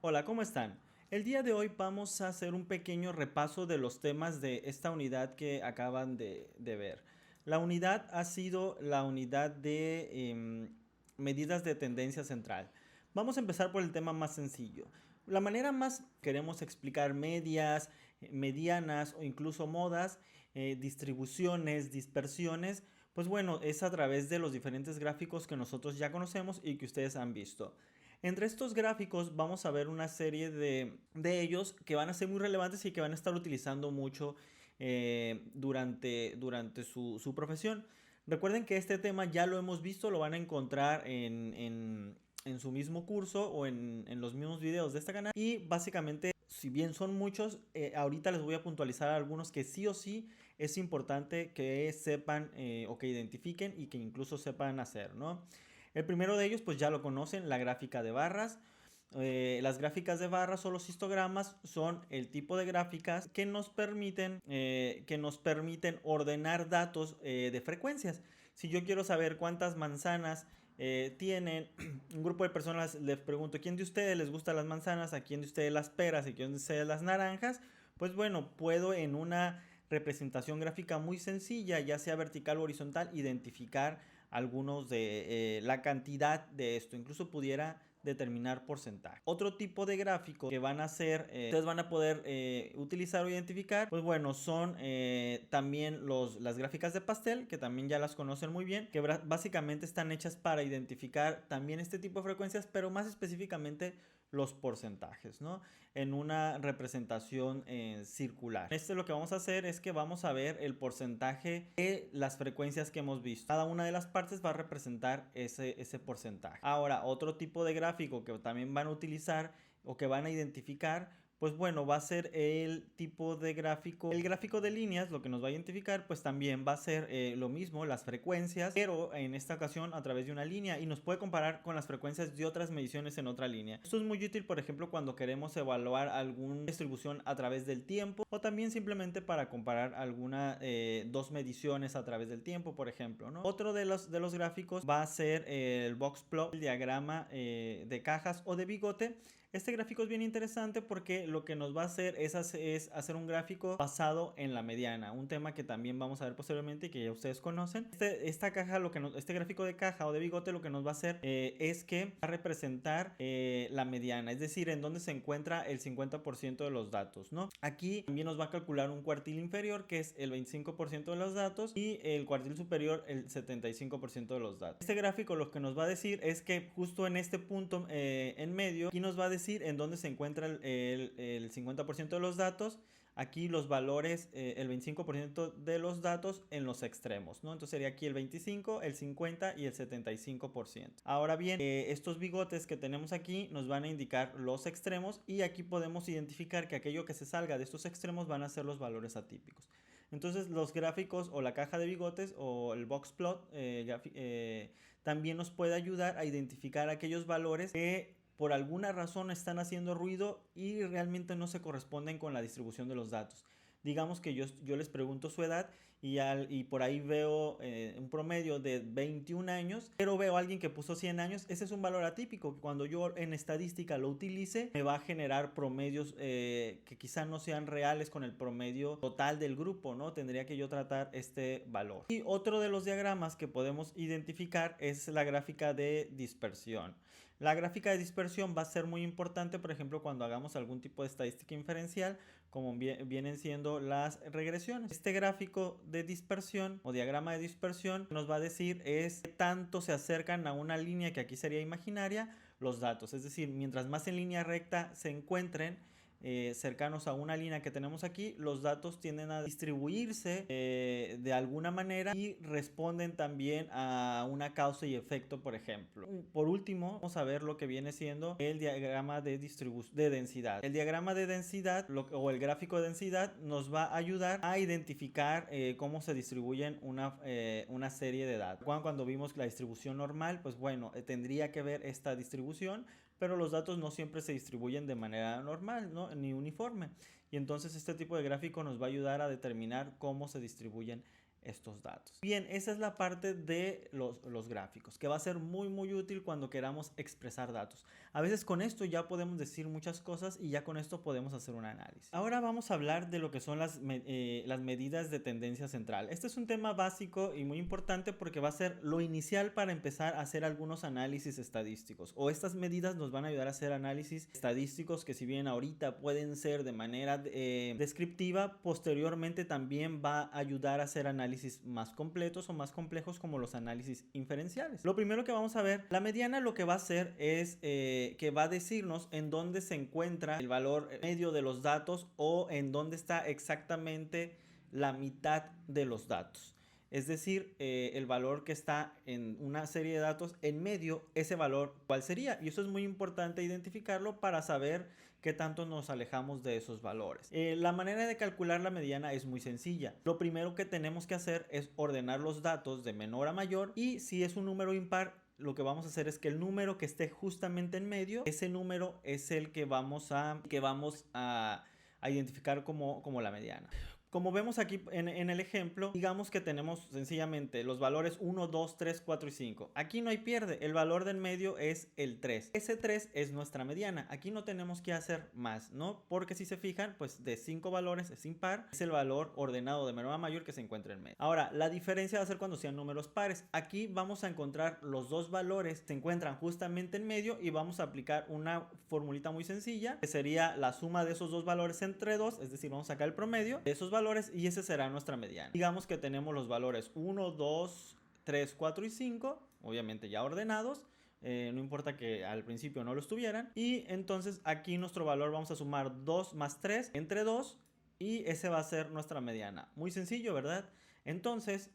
Hola, ¿cómo están? El día de hoy vamos a hacer un pequeño repaso de los temas de esta unidad que acaban de ver. La unidad ha sido la unidad de medidas de tendencia central. Vamos a empezar por el tema más sencillo. La manera más queremos explicar medias, medianas o incluso modas, distribuciones, dispersiones, pues bueno, es a través de los diferentes gráficos que nosotros ya conocemos y que ustedes han visto. Entre estos gráficos vamos a ver una serie de ellos que van a ser muy relevantes y que van a estar utilizando mucho durante su profesión. Recuerden que este tema ya lo hemos visto, lo van a encontrar en su mismo curso o en los mismos videos de este canal. Y básicamente, si bien son muchos, ahorita les voy a puntualizar algunos que sí o sí es importante que sepan o que identifiquen y que incluso sepan hacer, ¿no? El primero de ellos, pues ya lo conocen, la gráfica de barras. Las gráficas de barras o los histogramas son el tipo de gráficas que nos permiten ordenar datos de frecuencias. Si yo quiero saber cuántas manzanas tienen un grupo de personas, les pregunto, ¿quién de ustedes les gustan las manzanas? ¿A quién de ustedes las peras? ¿A quién de ustedes las naranjas? Pues bueno, puedo en una representación gráfica muy sencilla, ya sea vertical o horizontal, identificar algunos de la cantidad de esto. Incluso pudiera determinar porcentaje. Otro tipo de gráfico que van a ser, ustedes van a poder utilizar o identificar, pues bueno, son también las gráficas de pastel, que también ya las conocen muy bien, que básicamente están hechas para identificar también este tipo de frecuencias, pero más específicamente los porcentajes, ¿no? En una representación circular. Lo que vamos a hacer es que vamos a ver el porcentaje de las frecuencias que hemos visto. Cada una de las partes va a representar ese porcentaje. Ahora, otro tipo de gráfico que también van a utilizar o que van a identificar, pues bueno, va a ser el tipo de gráfico. El gráfico de líneas, lo que nos va a identificar, pues también va a ser lo mismo, las frecuencias, pero en esta ocasión a través de una línea y nos puede comparar con las frecuencias de otras mediciones en otra línea. Esto es muy útil, por ejemplo, cuando queremos evaluar alguna distribución a través del tiempo o también simplemente para comparar alguna dos mediciones a través del tiempo, por ejemplo, ¿no? Otro de los gráficos va a ser el box plot, el diagrama de cajas o de bigote. Este gráfico es bien interesante porque lo que nos va a hacer es hacer un gráfico basado en la mediana, un tema que también vamos a ver posteriormente y que ya ustedes conocen. Este gráfico de caja o de bigote lo que nos va a hacer es que va a representar la mediana, es decir, en donde se encuentra el 50% de los datos, ¿no? Aquí también nos va a calcular un cuartil inferior, que es el 25% de los datos, y el cuartil superior, el 75% de los datos. Este gráfico lo que nos va a decir es que justo en este punto en medio, aquí nos va a decir en dónde se encuentra el 50% de los datos. Aquí los valores, el 25% de los datos en los extremos, ¿no? Entonces sería aquí el 25, el 50 y el 75%. Ahora bien, estos bigotes que tenemos aquí nos van a indicar los extremos y aquí podemos identificar que aquello que se salga de estos extremos van a ser los valores atípicos. Entonces los gráficos o la caja de bigotes o el box plot también nos puede ayudar a identificar aquellos valores que por alguna razón están haciendo ruido y realmente no se corresponden con la distribución de los datos. Digamos que yo les pregunto su edad y por ahí veo un promedio de 21 años, pero veo a alguien que puso 100 años. Ese es un valor atípico que cuando yo en estadística lo utilice me va a generar promedios que quizá no sean reales con el promedio total del grupo, ¿no? Tendría que yo tratar este valor. Y otro de los diagramas que podemos identificar es la gráfica de dispersión. La gráfica de dispersión va a ser muy importante, por ejemplo, cuando hagamos algún tipo de estadística inferencial, como vienen siendo las regresiones. Este gráfico de dispersión o diagrama de dispersión nos va a decir es qué tanto se acercan a una línea que aquí sería imaginaria los datos. Es decir, mientras más en línea recta se encuentren cercanos a una línea que tenemos aquí, los datos tienden a distribuirse de alguna manera y responden también a una causa y efecto, por ejemplo. Por último, vamos a ver lo que viene siendo el diagrama de densidad. El diagrama de densidad o el gráfico de densidad nos va a ayudar a identificar cómo se distribuyen una serie de datos. Cuando vimos la distribución normal, pues bueno, tendría que ver esta distribución, pero los datos no siempre se distribuyen de manera normal, ¿no? Ni uniforme. Y entonces este tipo de gráfico nos va a ayudar a determinar cómo se distribuyen estos datos. Bien, esa es la parte de los gráficos, que va a ser muy útil cuando queramos expresar datos. A veces con esto ya podemos decir muchas cosas y ya con esto podemos hacer un análisis. Ahora vamos a hablar de lo que son las medidas de tendencia central. Este es un tema básico y muy importante porque va a ser lo inicial para empezar a hacer algunos análisis estadísticos, o estas medidas nos van a ayudar a hacer análisis estadísticos que, si bien ahorita pueden ser de manera descriptiva, posteriormente también va a ayudar a hacer análisis más completos o más complejos, como los análisis inferenciales. Lo primero que vamos a ver, la mediana lo que va a hacer es que va a decirnos en dónde se encuentra el valor medio de los datos, o en dónde está exactamente la mitad de los datos. Es decir, el valor que está en una serie de datos en medio, ese valor, ¿cuál sería? Y eso es muy importante identificarlo para saber qué tanto nos alejamos de esos valores. La manera de calcular la mediana es muy sencilla. Lo primero que tenemos que hacer es ordenar los datos de menor a mayor, y si es un número impar, lo que vamos a hacer es que el número que esté justamente en medio, ese número es el que vamos a identificar como la mediana. Como vemos aquí en el ejemplo, digamos que tenemos sencillamente los valores 1, 2, 3, 4 y 5. Aquí no hay pierde, el valor del medio es el 3. Ese 3 es nuestra mediana. Aquí no tenemos que hacer más, ¿no? Porque si se fijan, pues de 5 valores es impar, es el valor ordenado de menor a mayor que se encuentra en medio. Ahora, la diferencia va a ser cuando sean números pares. Aquí vamos a encontrar los dos valores que se encuentran justamente en medio, y vamos a aplicar una formulita muy sencilla, que sería la suma de esos dos valores entre 2, es decir, vamos a sacar el promedio de esos valores, y ese será nuestra mediana. Digamos que tenemos los valores 1, 2, 3, 4 y 5, obviamente ya ordenados. No importa que al principio no lo estuvieran. Y entonces aquí nuestro valor vamos a sumar 2 más 3 entre 2, y ese va a ser nuestra mediana. Muy sencillo, ¿verdad? Entonces,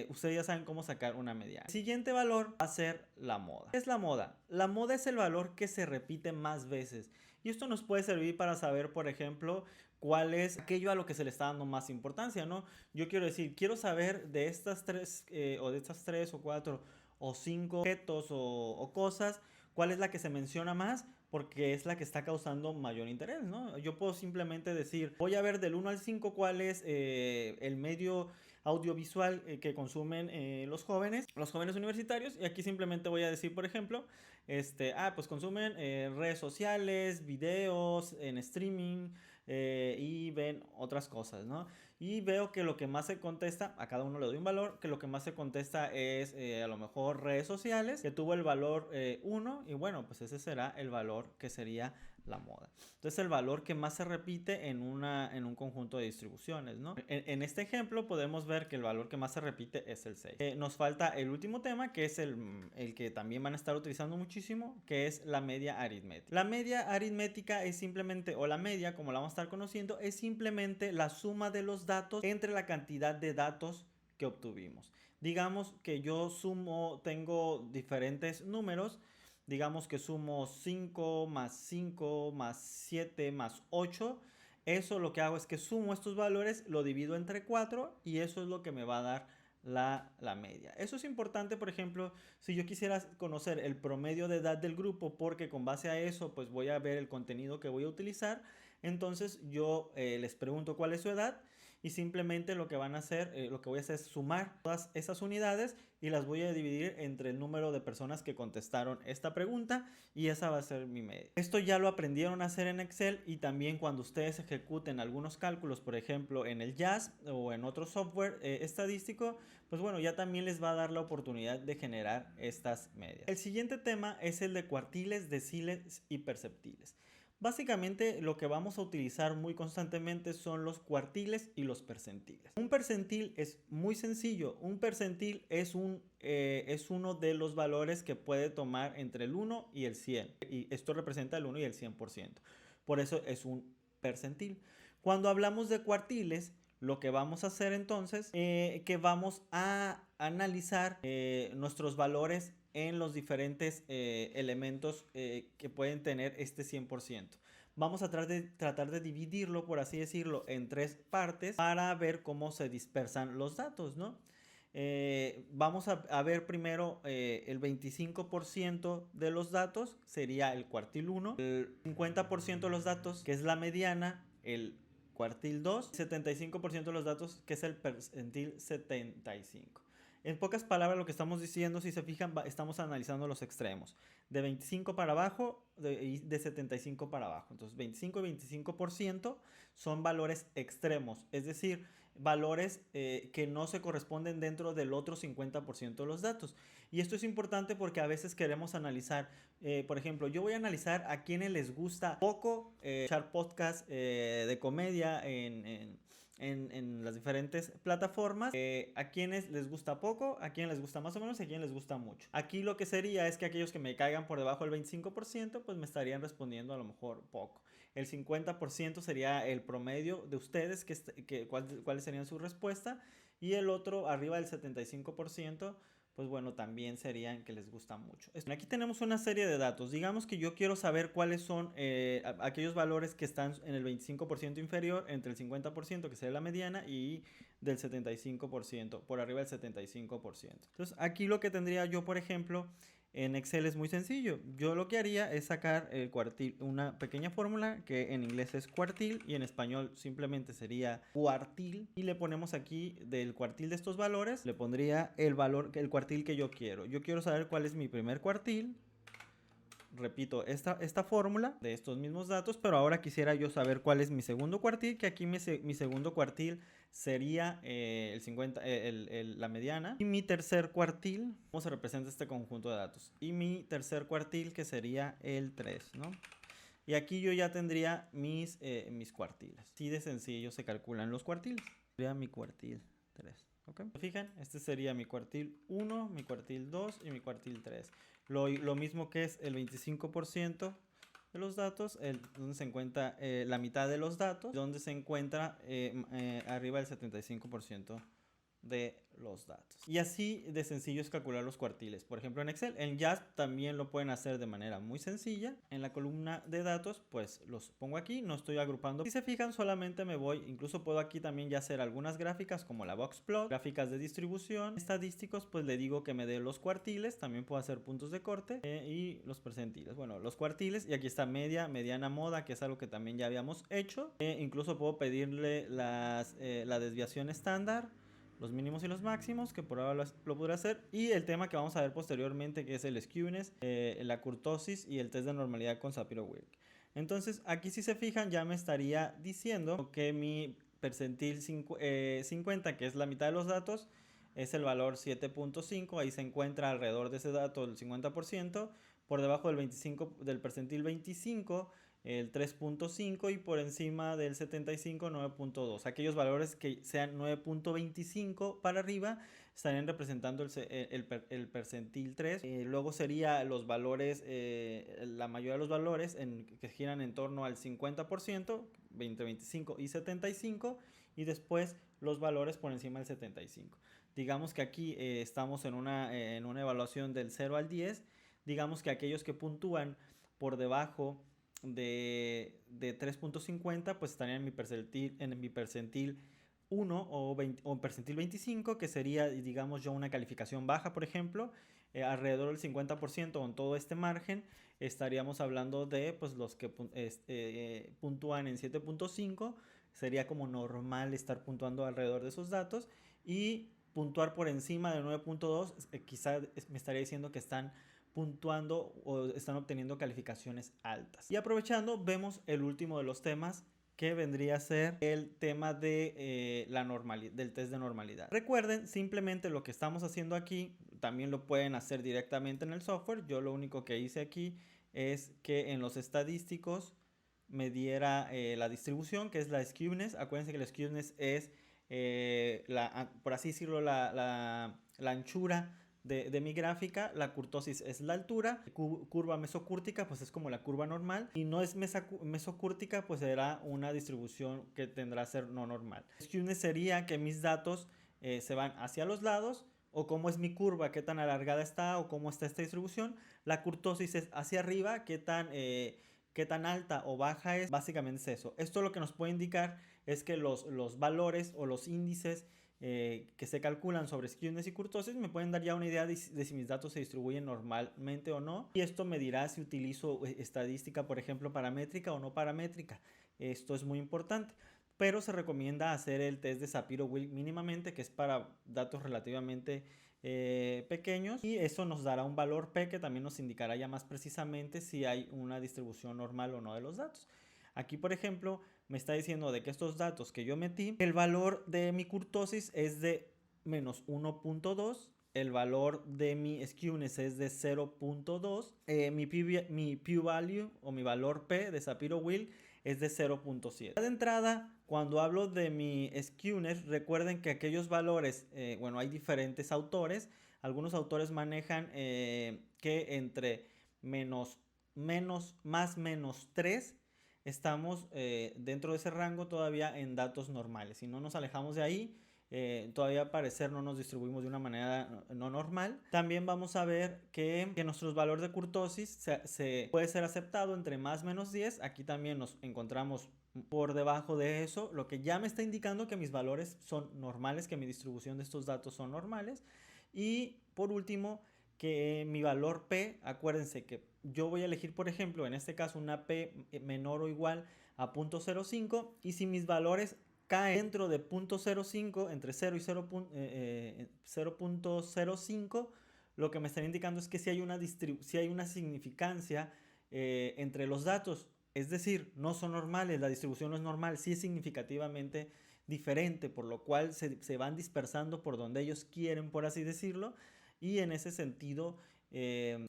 ustedes ya saben cómo sacar una mediana. El siguiente valor va a ser la moda. ¿Qué es la moda? La moda es el valor que se repite más veces. Y esto nos puede servir para saber, por ejemplo, cuál es aquello a lo que se le está dando más importancia, ¿no? Yo quiero decir, quiero saber de estas tres, o de estas 3 o 4 o 5 objetos o cosas, cuál es la que se menciona más, porque es la que está causando mayor interés, ¿no? Yo puedo simplemente decir, voy a ver del 1 al 5 cuál es el medio audiovisual que consumen los jóvenes universitarios, y aquí simplemente voy a decir, por ejemplo, pues consumen redes sociales, videos en streaming, y ven otras cosas, ¿no? Y veo que lo que más se contesta, a cada uno le doy un valor, que lo que más se contesta es a lo mejor redes sociales, que tuvo el valor 1, y bueno, pues ese será el valor que sería la moda. Entonces, el valor que más se repite en un conjunto de distribuciones, ¿no? En este ejemplo podemos ver que el valor que más se repite es el 6. Nos falta el último tema, que es el que también van a estar utilizando muchísimo, que es la media aritmética. La media aritmética es simplemente, o la media, como la vamos a estar conociendo, es simplemente la suma de los datos entre la cantidad de datos que obtuvimos. Digamos que yo tengo diferentes números. Digamos que sumo 5 más 7 más 8. Eso lo que hago es que sumo estos valores, lo divido entre 4, y eso es lo que me va a dar la media. Eso es importante, por ejemplo, si yo quisiera conocer el promedio de edad del grupo, porque con base a eso pues voy a ver el contenido que voy a utilizar. Entonces yo les pregunto cuál es su edad, y simplemente lo que voy a hacer es sumar todas esas unidades y las voy a dividir entre el número de personas que contestaron esta pregunta, y esa va a ser mi media. Esto ya lo aprendieron a hacer en Excel, y también cuando ustedes ejecuten algunos cálculos, por ejemplo en el JAS o en otro software estadístico, pues bueno, ya también les va a dar la oportunidad de generar estas medias. El siguiente tema es el de cuartiles, deciles y perceptiles. Básicamente lo que vamos a utilizar muy constantemente son los cuartiles y los percentiles. Un percentil es muy sencillo. Un percentil es uno de los valores que puede tomar entre el 1 y el 100. Y esto representa el 1 y el 100%. Por eso es un percentil. Cuando hablamos de cuartiles, lo que vamos a hacer entonces es que vamos a analizar nuestros valores en los diferentes elementos que pueden tener este 100%. Vamos a tratar de dividirlo, por así decirlo, en 3 partes para ver cómo se dispersan los datos, ¿no? Vamos a ver primero el 25% de los datos sería el cuartil 1, el 50% de los datos, que es la mediana, el cuartil 2, 75% de los datos, que es el percentil 75. En pocas palabras, lo que estamos diciendo, si se fijan, estamos analizando los extremos. De 25 para abajo y de 75 para abajo. Entonces, 25 y 25% son valores extremos. Es decir, valores que no se corresponden dentro del otro 50% de los datos. Y esto es importante porque a veces queremos analizar, por ejemplo, yo voy a analizar a quienes les gusta poco escuchar podcasts de comedia en las diferentes plataformas, a quienes les gusta poco, a quienes les gusta más o menos y a quienes les gusta mucho. Aquí lo que sería es que aquellos que me caigan por debajo del 25%, pues me estarían respondiendo a lo mejor poco. El 50% sería el promedio de ustedes, cuáles serían su respuesta, y el otro arriba del 75%, pues bueno, también serían que les gusta mucho. Aquí tenemos una serie de datos. Digamos que yo quiero saber cuáles son aquellos valores que están en el 25% inferior, entre el 50%, que sería la mediana, y del 75%, por arriba del 75%. Entonces, aquí lo que tendría yo, por ejemplo, en Excel es muy sencillo. Yo lo que haría es sacar el cuartil, una pequeña fórmula que en inglés es cuartil y en español simplemente sería cuartil. Y le ponemos aquí del cuartil de estos valores, le pondría el cuartil que yo quiero. Yo quiero saber cuál es mi primer cuartil. Repito esta fórmula de estos mismos datos, pero ahora quisiera yo saber cuál es mi segundo cuartil, que aquí mi segundo cuartil sería la mediana. Y mi tercer cuartil, ¿cómo se representa este conjunto de datos? Y mi tercer cuartil, que sería el 3, ¿no? Y aquí yo ya tendría mis cuartiles. Así de sencillo se calculan los cuartiles. Sería mi cuartil 3. ¿Okay? Fijan, este sería mi cuartil 1, mi cuartil 2 y mi cuartil 3. Lo mismo que es el 25% de los datos, donde se encuentra la mitad de los datos, donde se encuentra arriba del 75% de los datos. Y así de sencillo es calcular los cuartiles. Por ejemplo, en Excel, en JASP también lo pueden hacer de manera muy sencilla. En la columna de datos, pues los pongo aquí, no estoy agrupando. Si se fijan, solamente me voy, incluso puedo aquí también ya hacer algunas gráficas como la boxplot, gráficas de distribución, estadísticos, pues le digo que me dé los cuartiles, también puedo hacer puntos de corte y los percentiles. Bueno, los cuartiles, y aquí está media, mediana, moda, que es algo que también ya habíamos hecho. Incluso puedo pedirle la desviación estándar, los mínimos y los máximos, que por ahora lo podré hacer, y el tema que vamos a ver posteriormente, que es el skewness, la kurtosis y el test de normalidad con Shapiro-Wilk. Entonces aquí, si se fijan, ya me estaría diciendo que mi percentil 50, que es la mitad de los datos, es el valor 7.5. Ahí se encuentra alrededor de ese dato el 50%, por debajo del percentil 25 el 3.5 y por encima del 75 9.2. Aquellos valores que sean 9.25 para arriba estarían representando el percentil 3. Luego sería los valores, la mayoría de los valores que giran en torno al 50%, 20, 25 y 75, y después los valores por encima del 75. Digamos que aquí estamos en una evaluación del 0 al 10. Digamos que aquellos que puntúan por debajo de 3.50 pues estarían en mi percentil 1 o en percentil 25, que sería, digamos yo, una calificación baja, por ejemplo. Alrededor del 50% en todo este margen estaríamos hablando de pues los que puntúan en 7.5. Sería como normal estar puntuando alrededor de esos datos, y puntuar por encima de 9.2 quizá me estaría diciendo que están puntuando o están obteniendo calificaciones altas. Y aprovechando, vemos el último de los temas, que vendría a ser el tema de del test de normalidad. Recuerden, simplemente lo que estamos haciendo aquí también lo pueden hacer directamente en el software. Yo lo único que hice aquí es que en los estadísticos me diera la distribución, que es la skewness. Acuérdense que la skewness es por así decirlo, la anchura de mi gráfica. La kurtosis es la altura. Curva mesocúrtica pues es como la curva normal, y no es mesocúrtica, pues será una distribución que tendrá a ser no normal. Skewness sería que mis datos se van hacia los lados, o cómo es mi curva, qué tan alargada está, o cómo está esta distribución. La kurtosis es hacia arriba, qué tan alta o baja es. Básicamente es eso. Esto lo que nos puede indicar es que los valores o los índices que se calculan sobre skewness y kurtosis me pueden dar ya una idea de si mis datos se distribuyen normalmente o no, y esto me dirá si utilizo estadística, por ejemplo, paramétrica o no paramétrica. Esto es muy importante, pero se recomienda hacer el test de Shapiro-Wilk mínimamente, que es para datos relativamente pequeños, y eso nos dará un valor P que también nos indicará ya más precisamente si hay una distribución normal o no de los datos. Aquí, por ejemplo, me está diciendo de que estos datos que yo metí, el valor de mi kurtosis es de menos 1.2, el valor de mi skewness es de 0.2, mi p-value o mi valor P de Shapiro Wheel es de 0.7. De entrada, cuando hablo de mi skewness, recuerden que aquellos valores, bueno, hay diferentes autores. Algunos autores manejan que entre más menos 3 estamos dentro de ese rango todavía en datos normales. Si no nos alejamos de ahí, todavía al parecer no nos distribuimos de una manera no normal. También vamos a ver que nuestros valores de kurtosis se puede ser aceptado entre más menos 10. Aquí también nos encontramos por debajo de eso, lo que ya me está indicando que mis valores son normales, que mi distribución de estos datos son normales. Y por último, que mi valor P, acuérdense que yo voy a elegir, por ejemplo, en este caso una P menor o igual a 0.05, y si mis valores caen dentro de 0.05, entre 0 y 0.05, lo que me está indicando es que si hay una significancia entre los datos, es decir, no son normales, la distribución no es normal, sí es significativamente diferente, por lo cual se van dispersando por donde ellos quieren, por así decirlo, y en ese sentido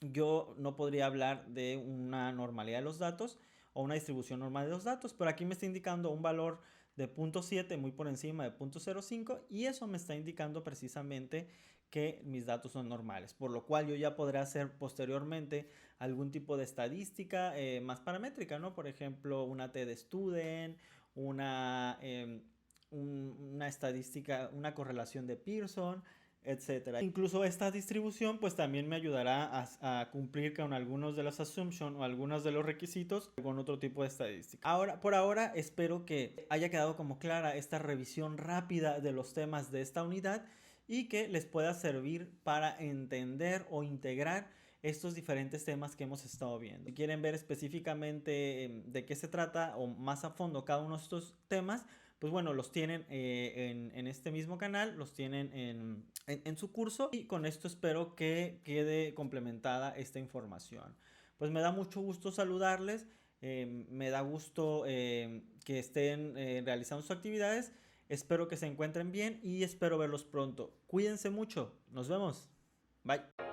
yo no podría hablar de una normalidad de los datos o una distribución normal de los datos, pero aquí me está indicando un valor de 0.7 muy por encima de 0.05, y eso me está indicando precisamente que mis datos son normales, por lo cual yo ya podré hacer posteriormente algún tipo de estadística más paramétrica, ¿no? Por ejemplo, una T de student, una estadística, una correlación de Pearson, etcétera. Incluso esta distribución pues también me ayudará a cumplir con algunos de los assumptions o algunos de los requisitos con otro tipo de estadística. Por ahora espero que haya quedado como clara esta revisión rápida de los temas de esta unidad y que les pueda servir para entender o integrar estos diferentes temas que hemos estado viendo. Si quieren ver específicamente de qué se trata o más a fondo cada uno de estos temas, pues bueno, los tienen en este mismo canal, los tienen en su curso, y con esto espero que quede complementada esta información. Pues me da mucho gusto saludarles, me da gusto que estén realizando sus actividades, espero que se encuentren bien y espero verlos pronto. Cuídense mucho, nos vemos, bye.